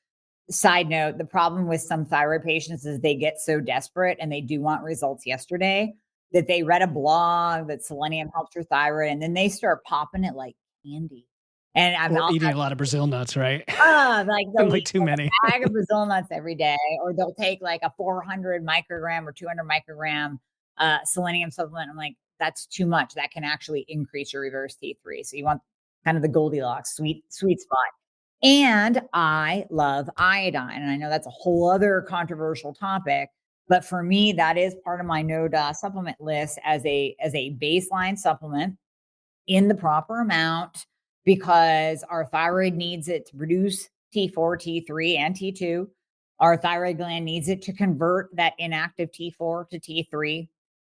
Side note, the problem with some thyroid patients is they get so desperate and they do want results yesterday that they read a blog that selenium helps your thyroid and then they start popping it like candy. And Or eating a lot of Brazil nuts, right? like they'll And like eat too like many. a bag of Brazil nuts every day, or they'll take like a 400 microgram or 200 microgram selenium supplement. I'm like, that's too much. That can actually increase your reverse T3. So you want kind of the Goldilocks sweet spot. And I love iodine. And I know that's a whole other controversial topic, but for me, that is part of my NODA supplement list as a baseline supplement in the proper amount because our thyroid needs it to produce T4, T3, and T2. Our thyroid gland needs it to convert that inactive T4 to T3.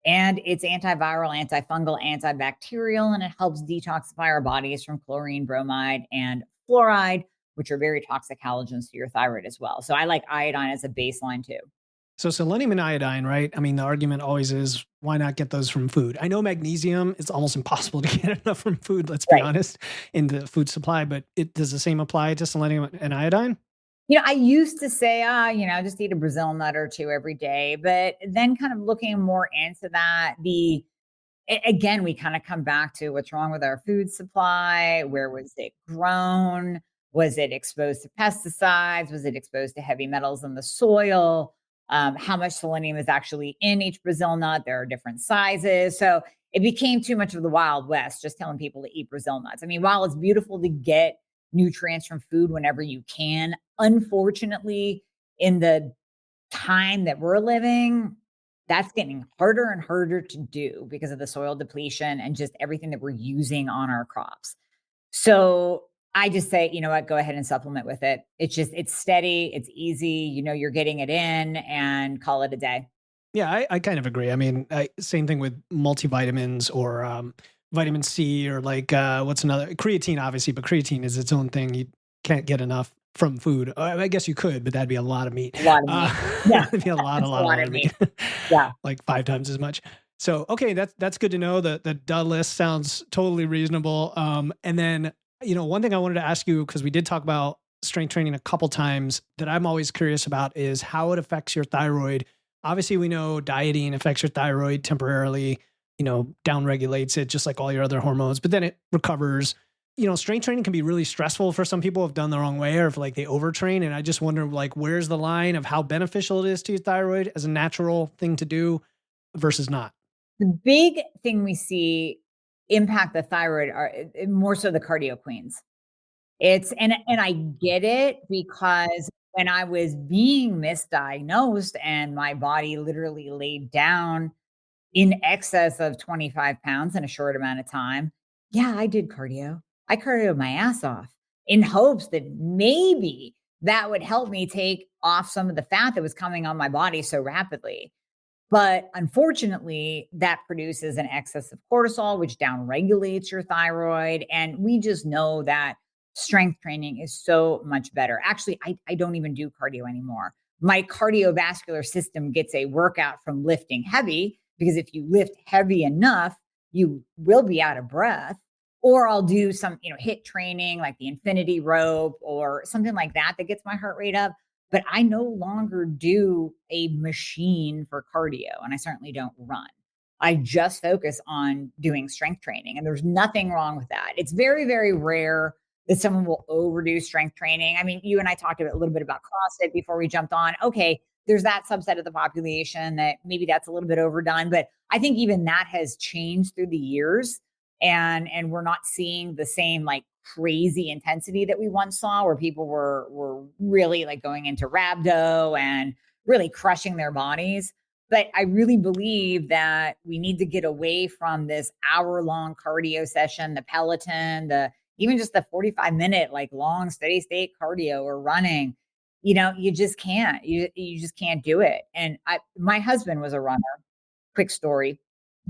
And it's antiviral, antifungal, antibacterial, and it helps detoxify our bodies from chlorine, bromide, and fluoride, which are very toxic halogens to your thyroid as well. So I like iodine as a baseline too. So selenium and iodine, right? I mean, the argument always is why not get those from food? I know magnesium is almost impossible to get enough from food, let's be Right. honest, in the food supply, but it does the same apply to selenium and iodine? I used to say, just eat a Brazil nut or two every day. But then kind of looking more into that, again, we kind of come back to what's wrong with our food supply. Where was it grown? Was it exposed to pesticides? Was it exposed to heavy metals in the soil? How much selenium is actually in each Brazil nut? There are different sizes. So it became too much of the Wild West, just telling people to eat Brazil nuts. I mean, while it's beautiful to get nutrients from food whenever you can, unfortunately, in the time that we're living, that's getting harder and harder to do because of the soil depletion and just everything that we're using on our crops. So I just say, you know what, go ahead and supplement with it. It's steady, it's easy, you're getting it in and call it a day. Yeah, I kind of agree. I mean, same thing with multivitamins or vitamin C or like what's another creatine, obviously, but creatine is its own thing. You can't get enough from food. I guess you could, but that'd be a lot of meat. A lot of meat. Yeah, That'd be a lot, a that's a lot, a lot lot of of meat. meat. Yeah. Like 5 times as much. So okay, that's good to know. The duh list sounds totally reasonable. And then one thing I wanted to ask you because we did talk about strength training a couple times that I'm always curious about is how it affects your thyroid. Obviously, we know dieting affects your thyroid temporarily, down regulates it just like all your other hormones, but then it recovers. Strength training can be really stressful for some people who have done the wrong way or if like they overtrain. And I just wonder like, where's the line of how beneficial it is to your thyroid as a natural thing to do versus not? The big thing we see impact the thyroid are more so the cardio queens. And I get it because when I was being misdiagnosed and my body literally laid down in excess of 25 pounds in a short amount of time, yeah, I did cardio. I cardioed my ass off in hopes that maybe that would help me take off some of the fat that was coming on my body so rapidly. But unfortunately, that produces an excess of cortisol, which downregulates your thyroid. And we just know that strength training is so much better. Actually, I don't even do cardio anymore. My cardiovascular system gets a workout from lifting heavy because if you lift heavy enough, you will be out of breath. Or I'll do some, hit training like the infinity rope or something like that that gets my heart rate up. But I no longer do a machine for cardio, and I certainly don't run. I just focus on doing strength training, and there's nothing wrong with that. It's very, very rare that someone will overdo strength training. I mean, you and I talked a little bit about CrossFit before we jumped on. Okay, there's that subset of the population that maybe that's a little bit overdone, but I think even that has changed through the years, and we're not seeing the same like crazy intensity that we once saw where people were really like going into rhabdo and really crushing their bodies. But I really believe that we need to get away from this hour-long cardio session, the Peloton, the even just the 45-minute like long steady state cardio or running. You just can't. You just can't do it. And my husband was a runner. Quick story,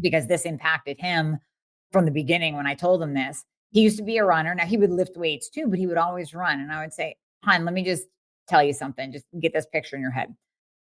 because this impacted him from the beginning when I told him this. He used to be a runner. Now he would lift weights too, but he would always run. And I would say, "Hon, let me just tell you something. Just get this picture in your head.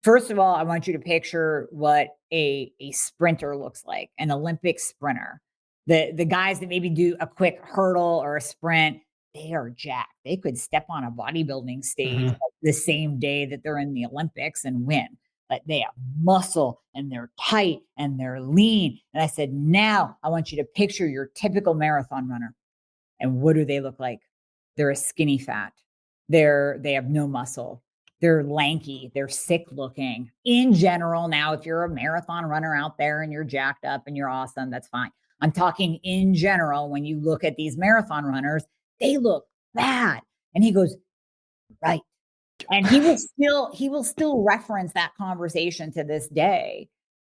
First of all, I want you to picture what a sprinter looks like, an Olympic sprinter. The guys that maybe do a quick hurdle or a sprint, they are jacked. They could step on a bodybuilding stage Hmm. like the same day that they're in the Olympics and win. But they have muscle and they're tight and they're lean. And I said, now I want you to picture your typical marathon runner. And what do they look like? They're a skinny fat. They have no muscle. They're lanky. They're sick looking. In general, now if you're a marathon runner out there and you're jacked up and you're awesome, that's fine. I'm talking in general. When you look at these marathon runners, they look bad. And he goes, right. And he will still reference that conversation to this day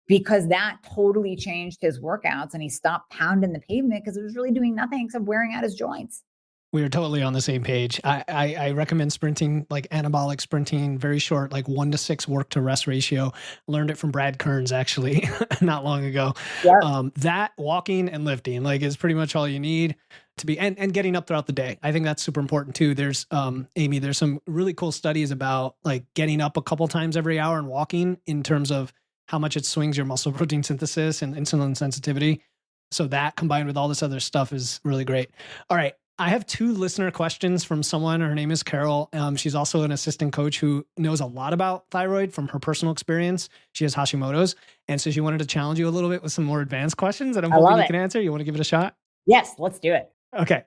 because that totally changed his workouts and he stopped pounding the pavement because it was really doing nothing except wearing out his joints. We are totally on the same page. I recommend sprinting, like anabolic sprinting, very short, like 1 to 6 work to rest ratio. Learned it from Brad Kearns actually, not long ago. Yep. That walking and lifting, like, is pretty much all you need to be, and getting up throughout the day. I think that's super important too. There's, Amie, there's some really cool studies about like getting up a couple times every hour and walking in terms of how much it swings your muscle protein synthesis and insulin sensitivity. So that combined with all this other stuff is really great. All right. I have 2 listener questions from someone. Her name is Carol. She's also an assistant coach who knows a lot about thyroid from her personal experience. She has Hashimoto's. And so she wanted to challenge you a little bit with some more advanced questions that I'm I hoping love you it. can answer. You want to give it a shot? Yes, let's do it. Okay.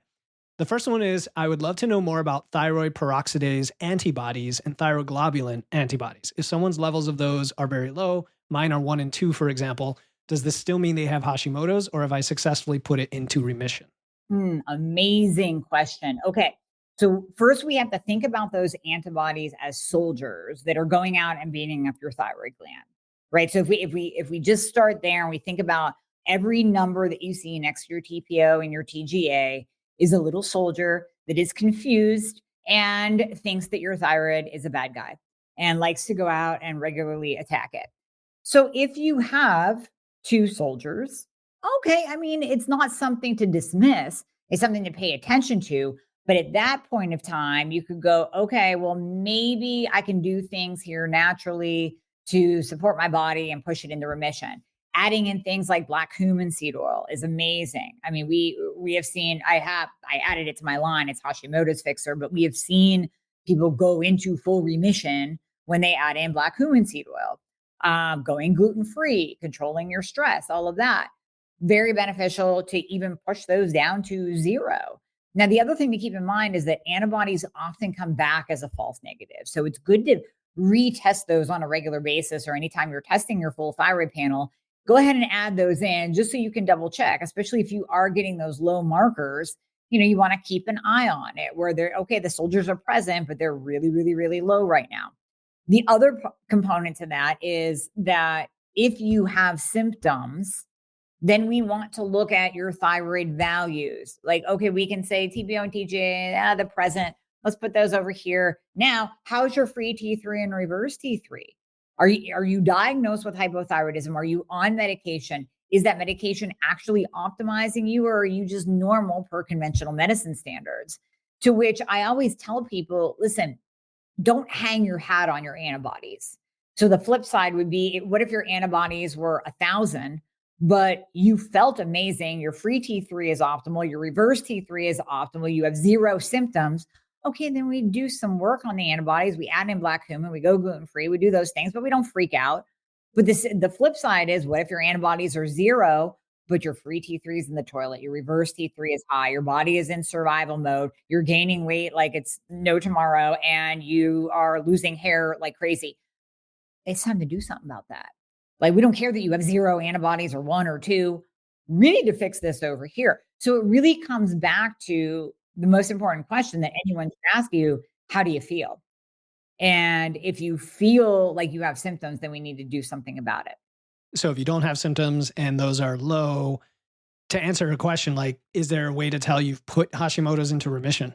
The first one is, I would love to know more about thyroid peroxidase antibodies and thyroglobulin antibodies. If someone's levels of those are very low, mine are 1 and 2, for example, does this still mean they have Hashimoto's, or have I successfully put it into remission? Amazing question. Okay. So first we have to think about those antibodies as soldiers that are going out and beating up your thyroid gland. Right. So if we just start there and we think about every number that you see next to your TPO and your TGA is a little soldier that is confused and thinks that your thyroid is a bad guy and likes to go out and regularly attack it. So if you have 2 soldiers, okay, I mean, it's not something to dismiss. It's something to pay attention to. But at that point of time, you could go, okay, well, maybe I can do things here naturally to support my body and push it into remission. Adding in things like black cumin seed oil is amazing. I mean, we have seen, I added it to my line. It's Hashimoto's Fixer, but we have seen people go into full remission when they add in black cumin seed oil. Going gluten free, controlling your stress, all of that. Very beneficial to even push those down to 0. Now, the other thing to keep in mind is that antibodies often come back as a false negative. So it's good to retest those on a regular basis, or anytime you're testing your full thyroid panel, go ahead and add those in just so you can double check, especially if you are getting those low markers. You want to keep an eye on it where they're okay, the soldiers are present, but they're really, really, really low right now. The other component to that is that if you have symptoms, then we want to look at your thyroid values. Like, okay, we can say TPO and TGA, the present, let's put those over here. Now, how's your free T3 and reverse T3? Are you diagnosed with hypothyroidism? Are you on medication? Is that medication actually optimizing you, or are you just normal per conventional medicine standards? To which I always tell people, listen, don't hang your hat on your antibodies. So the flip side would be, what if your antibodies were 1,000, but you felt amazing? Your free T3 is optimal. Your reverse T3 is optimal. You have 0 symptoms. Okay, then we do some work on the antibodies. We add in black cumin. We go gluten free. We do those things, but we don't freak out. But the flip side is, what if your antibodies are 0, but your free T3 is in the toilet, your reverse T3 is high, your body is in survival mode, you're gaining weight like it's no tomorrow, and you are losing hair like crazy? It's time to do something about that. Like, we don't care that you have 0 antibodies or 1 or 2. We need to fix this over here. So it really comes back to the most important question that anyone can ask you: how do you feel? And if you feel like you have symptoms, then we need to do something about it. So if you don't have symptoms and those are low, to answer her question, like, is there a way to tell you've put Hashimoto's into remission?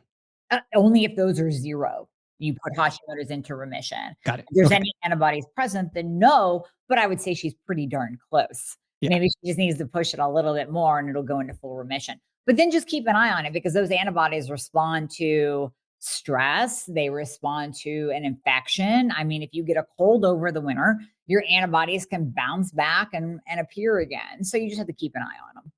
Only if those are 0, you put Hashimoto's into remission. Got it. If there's Okay. any antibodies present, then no, but I would say she's pretty darn close. Yeah. Maybe she just needs to push it a little bit more and it'll go into full remission. But then just keep an eye on it, because those antibodies respond to stress, they respond to an infection. I mean, if you get a cold over the winter, your antibodies can bounce back and appear again. So you just have to keep an eye on them.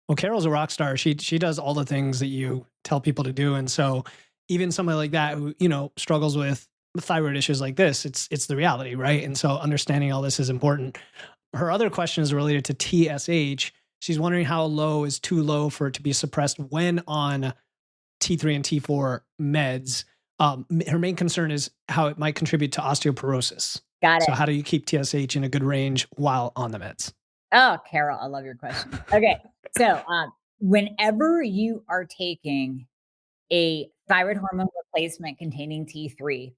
Well, Carol's a rock star. She does all the things that you tell people to do. And so even somebody like that who, struggles with thyroid issues like this, it's the reality, right? And so understanding all this is important. Her other question is related to TSH. She's wondering how low is too low for it to be suppressed when on T3 and T4 meds. Her main concern is how it might contribute to osteoporosis. Got it. So how do you keep TSH in a good range while on the meds? Oh, Carol, I love your question. Okay. So whenever you are taking a thyroid hormone replacement containing T3,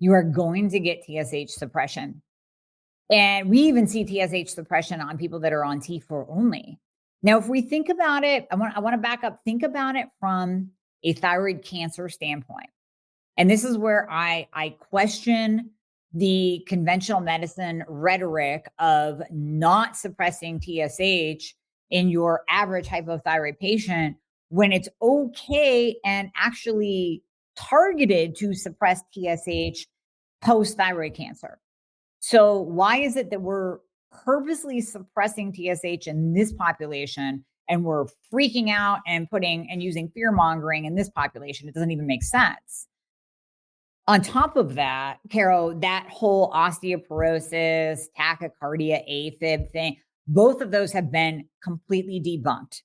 you are going to get TSH suppression. And we even see TSH suppression on people that are on T4 only. Now, if we think about it, I want to back up, think about it from a thyroid cancer standpoint. And this is where I question the conventional medicine rhetoric of not suppressing TSH in your average hypothyroid patient when it's okay and actually targeted to suppress TSH post-thyroid cancer. So why is it that we're purposely suppressing TSH in this population and we're freaking out and using fear mongering in this population? It doesn't even make sense. On top of that, Carol, that whole osteoporosis, tachycardia, AFib thing, both of those have been completely debunked.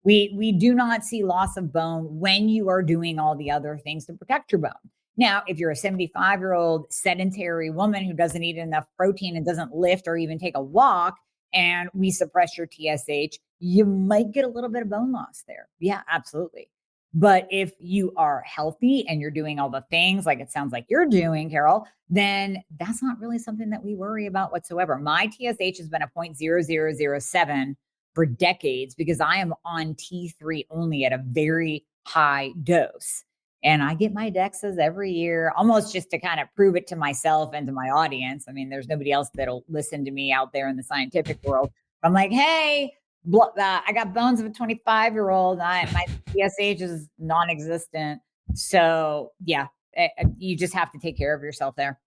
We do not see loss of bone when you are doing all the other things to protect your bone. Now, if you're a 75-year-old sedentary woman who doesn't eat enough protein and doesn't lift or even take a walk, and we suppress your TSH, you might get a little bit of bone loss there. Yeah, absolutely. But if you are healthy and you're doing all the things like it sounds like you're doing, Carol, then that's not really something that we worry about whatsoever. My TSH has been a 0.0007 for decades because I am on T3 only at a very high dose. And I get my DEXAs every year, almost just to kind of prove it to myself and to my audience. I mean, there's nobody else that'll listen to me out there in the scientific world. I'm like, hey, I got bones of a 25-year-old. My TSH is non-existent. So yeah, you just have to take care of yourself there.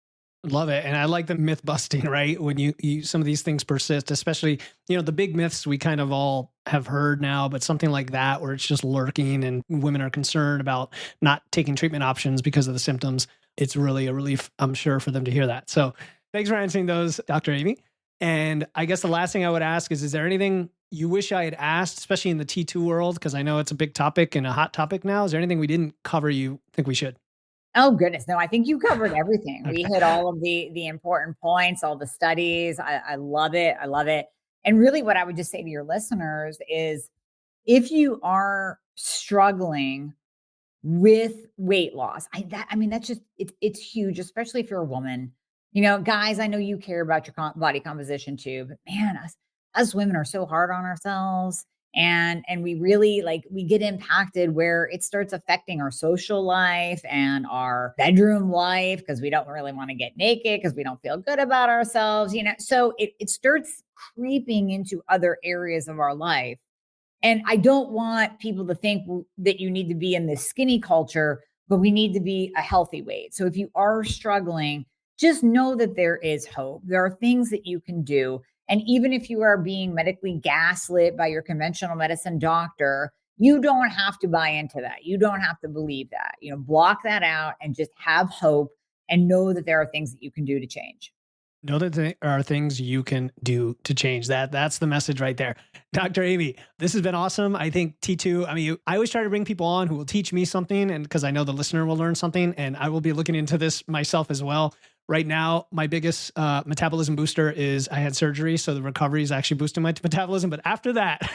Love it. And I like the myth busting, right? When you some of these things persist, especially, the big myths we kind of all have heard now, but something like that where it's just lurking and women are concerned about not taking treatment options because of the symptoms. It's really a relief, I'm sure, for them to hear that. So thanks for answering those, Dr. Amie. And I guess the last thing I would ask is there anything you wish I had asked, especially in the T2 world? Because I know it's a big topic and a hot topic now. Is there anything we didn't cover you think we should? Oh, goodness. No, I think you covered everything. We hit all of the important points, all the studies. I love it. I love it. And really what I would just say to your listeners is if you are struggling with weight loss, that's just, it's huge, especially if you're a woman. Guys, I know you care about your body composition too, but man, us women are so hard on ourselves. And we really we get impacted where it starts affecting our social life and our bedroom life because we don't really want to get naked because we don't feel good about ourselves, so it starts creeping into other areas of our life. And I don't want people to think that you need to be in this skinny culture, but we need to be a healthy weight. So if you are struggling, just know that there is hope. There are things that you can do. And even if you are being medically gaslit by your conventional medicine doctor, you don't have to buy into that. You don't have to believe that. Block that out and just have hope and know that there are things that you can do to change. Know that there are things you can do to change that. That's the message right there. Dr. Amie, this has been awesome. I think T2, I always try to bring people on who will teach me something, and because I know the listener will learn something, and I will be looking into this myself as well. Right now, my biggest metabolism booster is I had surgery, so the recovery is actually boosting my metabolism. But after that,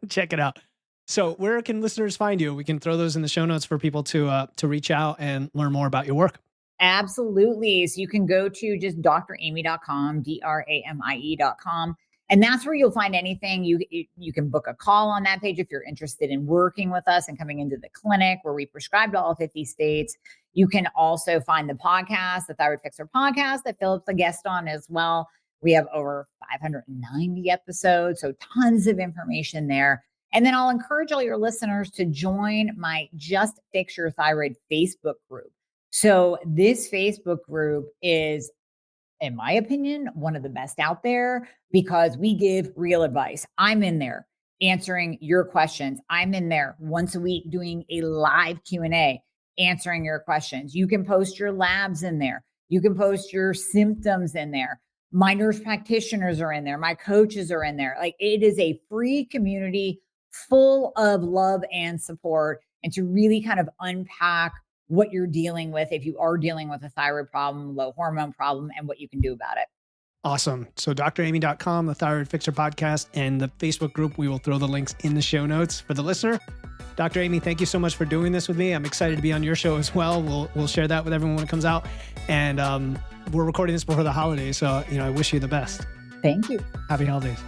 check it out. So where can listeners find you? We can throw those in the show notes for people to reach out and learn more about your work. Absolutely. So you can go to just dramie.com, DRAMIE.com. And that's where you'll find anything. You can book a call on that page if you're interested in working with us and coming into the clinic where we prescribe to all 50 states. You can also find the podcast, the Thyroid Fixer podcast that Philip's a guest on as well. We have over 590 episodes, so tons of information there. And then I'll encourage all your listeners to join my Just Fix Your Thyroid Facebook group. So this Facebook group is, in my opinion, one of the best out there because we give real advice. I'm in there answering your questions. I'm in there once a week doing a live Q&A, answering your questions. You can post your labs in there. You can post your symptoms in there. My nurse practitioners are in there. My coaches are in there. Like, it is a free community full of love and support, and to really kind of unpack what you're dealing with if you are dealing with a thyroid problem, low hormone problem, and what you can do about it. Awesome. So dramie.com, the Thyroid Fixer podcast, and the Facebook group, we will throw the links in the show notes for the listener. Dr. Amie, thank you so much for doing this with me. I'm excited to be on your show as well. We'll share that with everyone when it comes out. And we're recording this before the holidays, so I wish you the best. Thank you. Happy holidays.